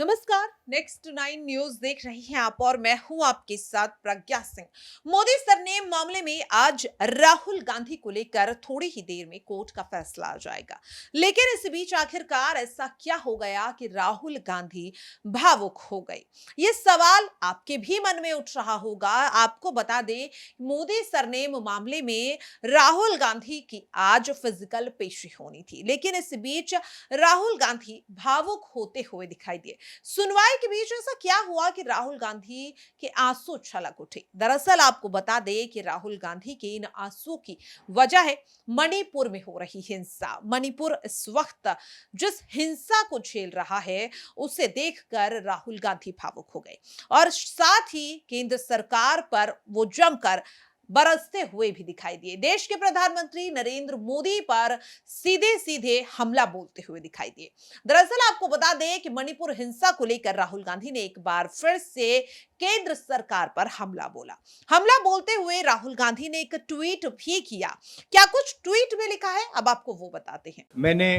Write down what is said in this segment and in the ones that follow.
नमस्कार। Next 9 news देख रही हैं आप और मैं हूं आपके साथ प्रज्ञा सिंह। मोदी सरनेम मामले में आज राहुल गांधी को लेकर थोड़ी ही देर में कोर्ट का फैसला आ जाएगा, लेकिन इस बीच आखिरकार ऐसा क्या हो गया कि राहुल गांधी भावुक हो गए? ये सवाल आपके भी मन में उठ रहा होगा। आपको बता दें, मोदी सरनेम मामले में राहुल गांधी की आज फिजिकल पेशी होनी थी, लेकिन इस बीच राहुल गांधी भावुक होते हुए दिखाई दिए। सुनवाई के बीच ऐसा क्या हुआ कि राहुल गांधी के आंसू छलक उठे? दरअसल आपको बता दें कि राहुल गांधी के इन आंसू की वजह है मणिपुर में हो रही हिंसा। मणिपुर इस वक्त जिस हिंसा को झेल रहा है, उसे देखकर राहुल गांधी भावुक हो गए और साथ ही केंद्र सरकार पर वो जमकर बरसते हुए भी दिखाई दिए। देश के प्रधानमंत्री नरेंद्र मोदी पर सीधे सीधे हमला बोलते हुए दिखाई दिए। दरअसल आपको बता दें कि मणिपुर हिंसा को लेकर राहुल गांधी ने एक बार फिर से केंद्र सरकार पर हमला बोला। हमला बोलते हुए राहुल गांधी ने एक ट्वीट भी किया। क्या कुछ ट्वीट में लिखा है, अब आपको वो बताते हैं। मैंने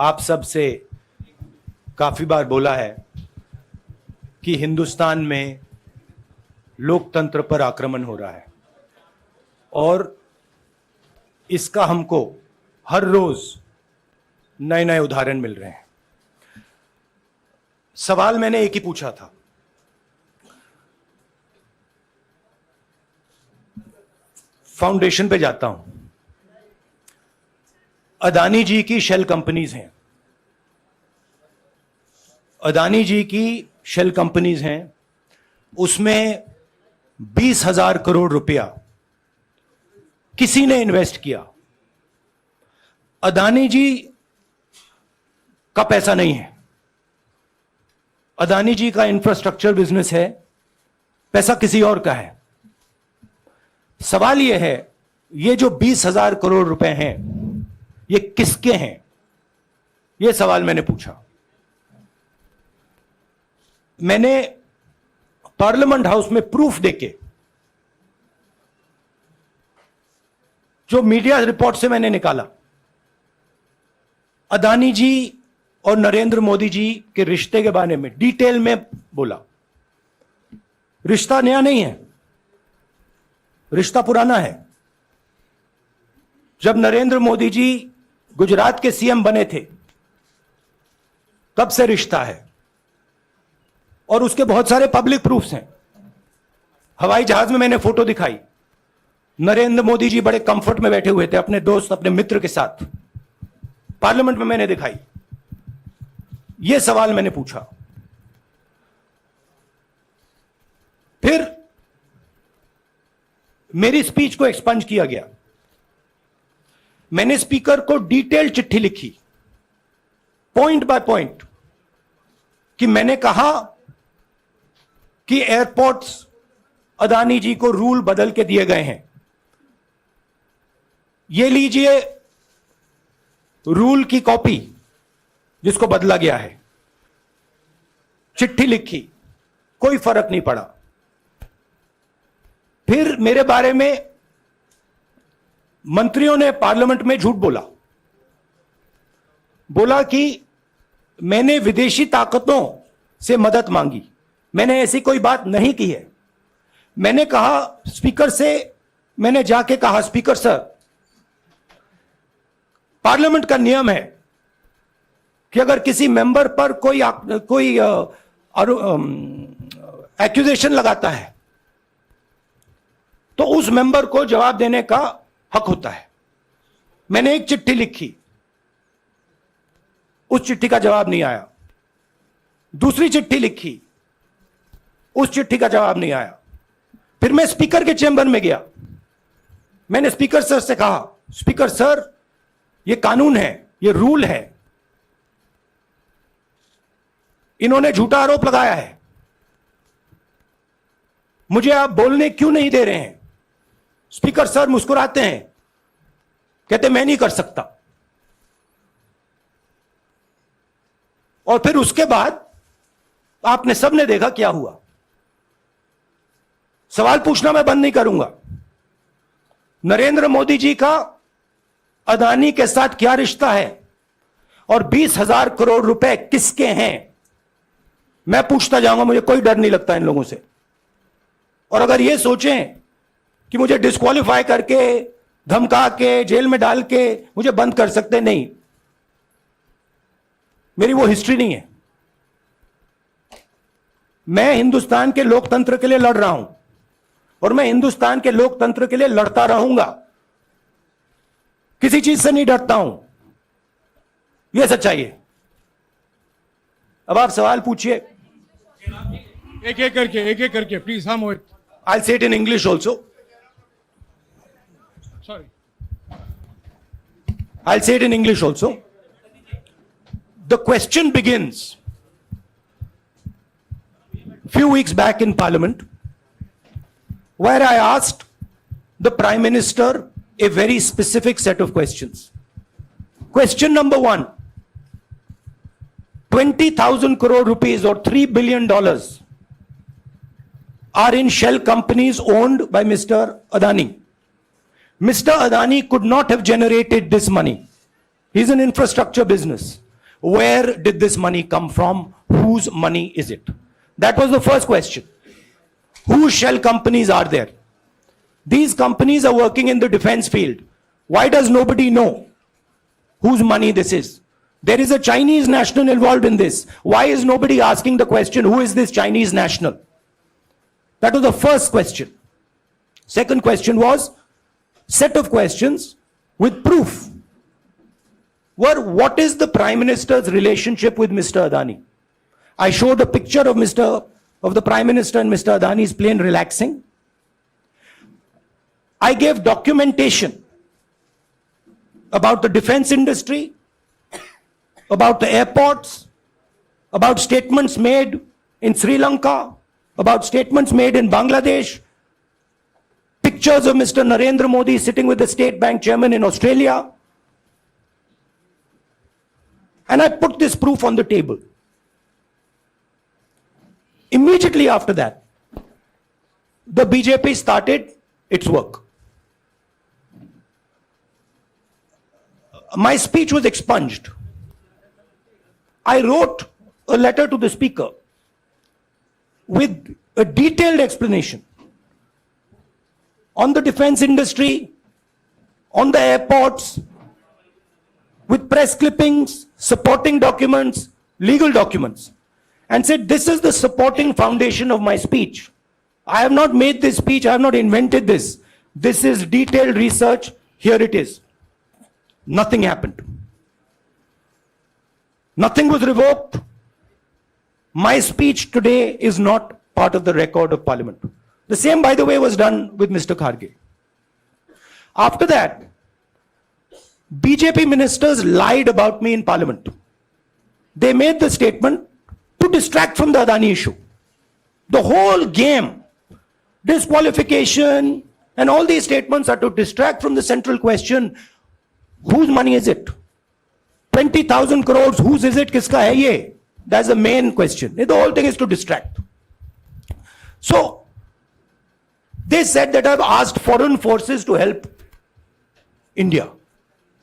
आप सब से काफी बार बोला है कि हिंदुस्तान में लोकतंत्र पर आक्रमण हो रहा है और इसका हमको हर रोज नए नए उदाहरण मिल रहे हैं। सवाल मैंने एक ही पूछा था, फाउंडेशन पे जाता हूं, अदानी जी की शेल कंपनीज हैं, अदानी जी की शेल कंपनीज हैं, उसमें 20,000 करोड़ रुपया किसी ने इन्वेस्ट किया। अदानी जी का पैसा नहीं है, अदानी जी का इंफ्रास्ट्रक्चर बिजनेस है, पैसा किसी और का है। सवाल यह है, ये जो 20,000 करोड़ रुपए हैं, ये किसके हैं? यह सवाल मैंने पूछा। मैंने पार्लियामेंट हाउस में प्रूफ देके, जो मीडिया रिपोर्ट से मैंने निकाला, अदानी जी और नरेंद्र मोदी जी के रिश्ते के बारे में डिटेल में बोला। रिश्ता नया नहीं है, रिश्ता पुराना है। जब नरेंद्र मोदी जी गुजरात के सीएम बने थे, तब से रिश्ता है और उसके बहुत सारे पब्लिक प्रूफ्स हैं। हवाई जहाज में मैंने फोटो दिखाई, नरेंद्र मोदी जी बड़े कंफर्ट में बैठे हुए थे अपने दोस्त, अपने मित्र के साथ। पार्लियामेंट में मैंने दिखाई। यह सवाल मैंने पूछा। फिर मेरी स्पीच को एक्सपंज किया गया। मैंने स्पीकर को डिटेल चिट्ठी लिखी, पॉइंट बाय पॉइंट, कि मैंने कहा कि एयरपोर्ट्स अदानी जी को रूल बदल के दिए गए हैं। ये लीजिए रूल की कॉपी जिसको बदला गया है। चिट्ठी लिखी, कोई फर्क नहीं पड़ा। फिर मेरे बारे में मंत्रियों ने पार्लियामेंट में झूठ बोला कि मैंने विदेशी ताकतों से मदद मांगी। मैंने ऐसी कोई बात नहीं की है। मैंने कहा स्पीकर से, मैंने जाके कहा, स्पीकर सर, पार्लियामेंट का नियम है कि अगर किसी मेंबर पर कोई एक्यूजेशन लगाता है तो उस मेंबर को जवाब देने का हक होता है। मैंने एक चिट्ठी लिखी, उस चिट्ठी का जवाब नहीं आया। दूसरी चिट्ठी लिखी, उस चिट्ठी का जवाब नहीं आया। फिर मैं स्पीकर के चेंबर में गया। मैंने स्पीकर सर से कहा, स्पीकर सर, यह कानून है, यह रूल है, इन्होंने झूठा आरोप लगाया है, मुझे आप बोलने क्यों नहीं दे रहे हैं? स्पीकर सर मुस्कुराते हैं, कहते मैं नहीं कर सकता। और फिर उसके बाद आपने सबने देखा क्या हुआ। सवाल पूछना मैं बंद नहीं करूंगा। नरेंद्र मोदी जी का अदानी के साथ क्या रिश्ता है, और 20,000 करोड़ रुपए किसके हैं, मैं पूछता जाऊंगा। मुझे कोई डर नहीं लगता इन लोगों से। और अगर ये सोचें कि मुझे डिस्क्वालीफाई करके, धमका के, जेल में डाल के मुझे बंद कर सकते, नहीं, मेरी वो हिस्ट्री नहीं है। मैं हिंदुस्तान के लोकतंत्र के लिए लड़ रहा हूं और मैं हिंदुस्तान के लोकतंत्र के लिए लड़ता रहूंगा। किसी चीज से नहीं डरता हूं, यह सच्चाई है। अब आप सवाल पूछिए। एक एक करके प्लीज। हाँ मोहित, I'll say it in English also. Sorry. I'll say it in English also. The question begins few weeks back in Parliament, where I asked the Prime Minister a very specific set of questions. Question number one, 20,000 crore rupees or $3 billion are in shell companies owned by Mr. Adani. Mr. Adani could not have generated this money. He's an infrastructure business. Where did this money come from? Whose money is it? That was the first question. Whose shell companies are there? These companies are working in the defense field. Why does nobody know whose money this is? There is a Chinese national involved in this. Why is nobody asking the question, who is this Chinese national? That was the first question. Second question was set of questions with proof. What is the Prime Minister's relationship with Mr. Adani? I showed a picture of the Prime Minister and Mr. Adani's plane relaxing. I gave documentation about the defense industry, about the airports, about statements made in Sri Lanka, about statements made in Bangladesh, pictures of Mr. Narendra Modi sitting with the State Bank chairman in Australia. And I put this proof on the table. Immediately after that, the BJP started its work. My speech was expunged. I wrote a letter to the Speaker with a detailed explanation on the defense industry, on the airports, with press clippings, supporting documents, legal documents, and said, this is the supporting foundation of my speech. I have not made this speech, I have not invented this. This is detailed research, here it is. Nothing happened. Nothing was revoked. My speech today is not part of the record of Parliament. The same, by the way, was done with Mr. Kharge. After that, BJP ministers lied about me in Parliament. They made the statement to distract from the Adani issue. The whole game, disqualification, and all these statements are to distract from the central question, whose money is it? 20,000 crores, whose is it? Kiska hai ye? That's the main question. The whole thing is to distract. So, they said that I've asked foreign forces to help India.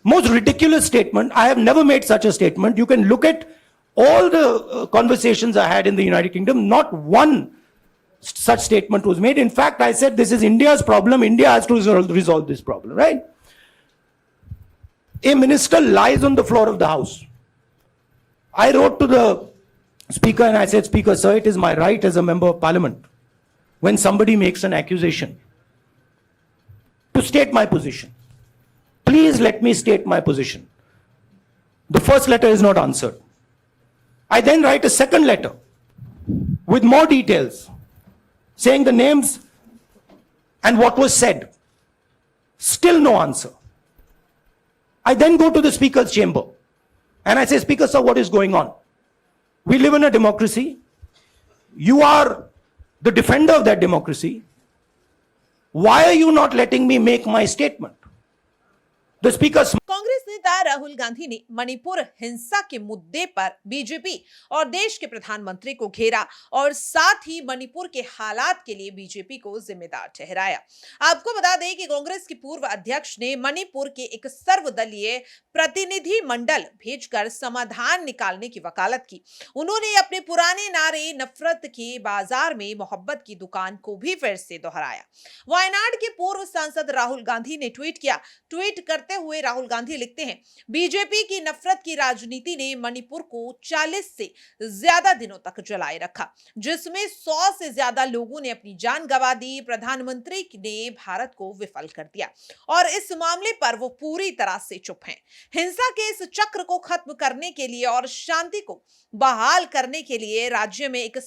Most ridiculous statement. I have never made such a statement. You can look at all the conversations I had in the United Kingdom. Not one such statement was made. In fact, I said this is India's problem. India has to resolve this problem, right? A minister lies on the floor of the House. I wrote to the Speaker and I said, Speaker, sir, it is my right as a member of Parliament, when somebody makes an accusation, to state my position. Please let me state my position. The first letter is not answered. I then write a second letter with more details, saying the names and what was said. Still no answer. I then go to the Speaker's chamber and I say, Speaker, sir, what is going on? We live in a democracy. You are the defender of that democracy. Why are you not letting me make my statement? The Speaker Congress नेता राहुल गांधी ने मणिपुर हिंसा के मुद्दे पर BJP और देश के प्रधानमंत्री को घेरा और साथ ही मणिपुर के हालात के लिए बीजेपी को जिम्मेदार ठहराया। आपको बता दें कि कांग्रेस के पूर्व अध्यक्ष ने मणिपुर के एक सर्वदलीय प्रतिनिधि मंडल भेजकर समाधान निकालने की वकालत की। उन्होंने अपने पुराने नारे नफरत के बाजार में मोहब्बत की दुकान को भी फिर से दोहराया। वायनाड के पूर्व सांसद राहुल गांधी ने ट्वीट किया। ट्वीट करते हुए राहुल गांधी लिखते हैं, बीजेपी की नफरत की राजनीति ने मणिपुर को 40 से ज्यादा दिनों तक जलाए रखा, जिसमें 100 से ज्यादा लोगों ने अपनी जान गंवा दी। प्रधानमंत्री ने भारत को विफल कर दिया और इस मामले पर वो पूरी तरह से चुप हैं। हिंसा के इस चक्र को खत्म करने के लिए और शांति को बहाल करने के लिए राज्य में एक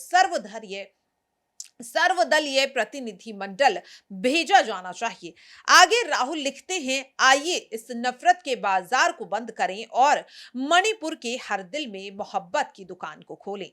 सर्वदलीय प्रतिनिधि मंडल भेजा जाना चाहिए। आगे राहुल लिखते हैं, आइए इस नफरत के बाजार को बंद करें और मणिपुर के हर दिल में मोहब्बत की दुकान को खोलें।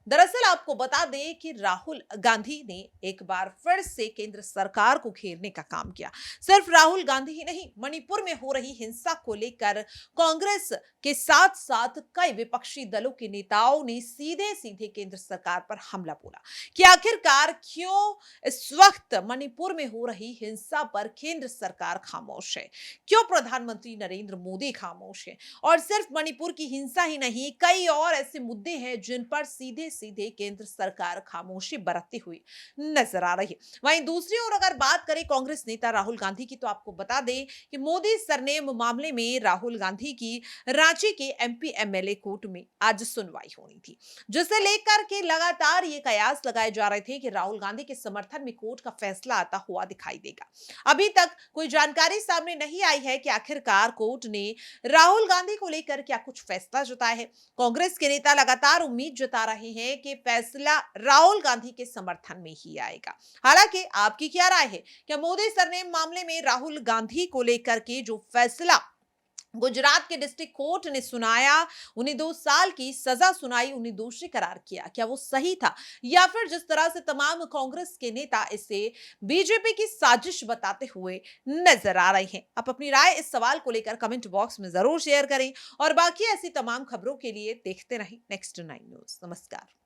दरअसल आपको बता दें कि राहुल गांधी ने एक बार फिर से केंद्र सरकार को घेरने का काम किया। सिर्फ राहुल गांधी ही नहीं, मणिपुर में हो रही हिंसा को लेकर कांग्रेस के साथ साथ कई विपक्षी दलों के नेताओं ने सीधे सीधे केंद्र सरकार पर हमला बोला कि आखिरकार क्यों इस वक्त मणिपुर में हो रही हिंसा पर केंद्र सरकार खामोश है, क्यों प्रधानमंत्री नरेंद्र मोदी खामोश है। और सिर्फ मणिपुर की हिंसा ही नहीं, कई और ऐसे मुद्दे हैं जिन पर सीधे सीधे केंद्र सरकार खामोशी बरतती हुई नजर आ रही है। वहीं दूसरी ओर अगर बात करें कांग्रेस नेता राहुल गांधी की, तो आपको बता दें कि मोदी सरनेम मामले में राहुल गांधी की रांची के एमपी एमएलए कोर्ट में आज सुनवाई होनी थी, जिसे लेकर के लगातार ये कयास लगाए जा रहे थे कि राहुल गांधी के समर्थन में कोर्ट का फैसला आता हुआ दिखाई देगा। अभी तक कोई जानकारी सामने नहीं आई है कि आखिरकार कोर्ट ने राहुल गांधी को लेकर क्या कुछ फैसला जताया है। कांग्रेस के नेता लगातार उम्मीद जता रहे हैं कि फैसला राहुल गांधी के समर्थन में ही आएगा। हालांकि आपकी क्या राय है? क्या मोदी सरनेम मामले में राहुल गांधी को लेकर के जो फैसला गुजरात के डिस्ट्रिक्ट कोर्ट ने सुनाया, उन्हें 2 साल की सजा सुनाई, उन्हें दोषी करार किया, क्या वो सही था? या फिर जिस तरह से तमाम कांग्रेस के नेता इसे बीजेपी की साजिश बताते हुए नजर आ रहे हैं? आप अपनी राय इस सवाल को लेकर कमेंट बॉक्स में जरूर शेयर करें और बाकी ऐसी तमाम खबरों के लिए देखते रहें नेक्स्ट 9 न्यूज। नमस्कार।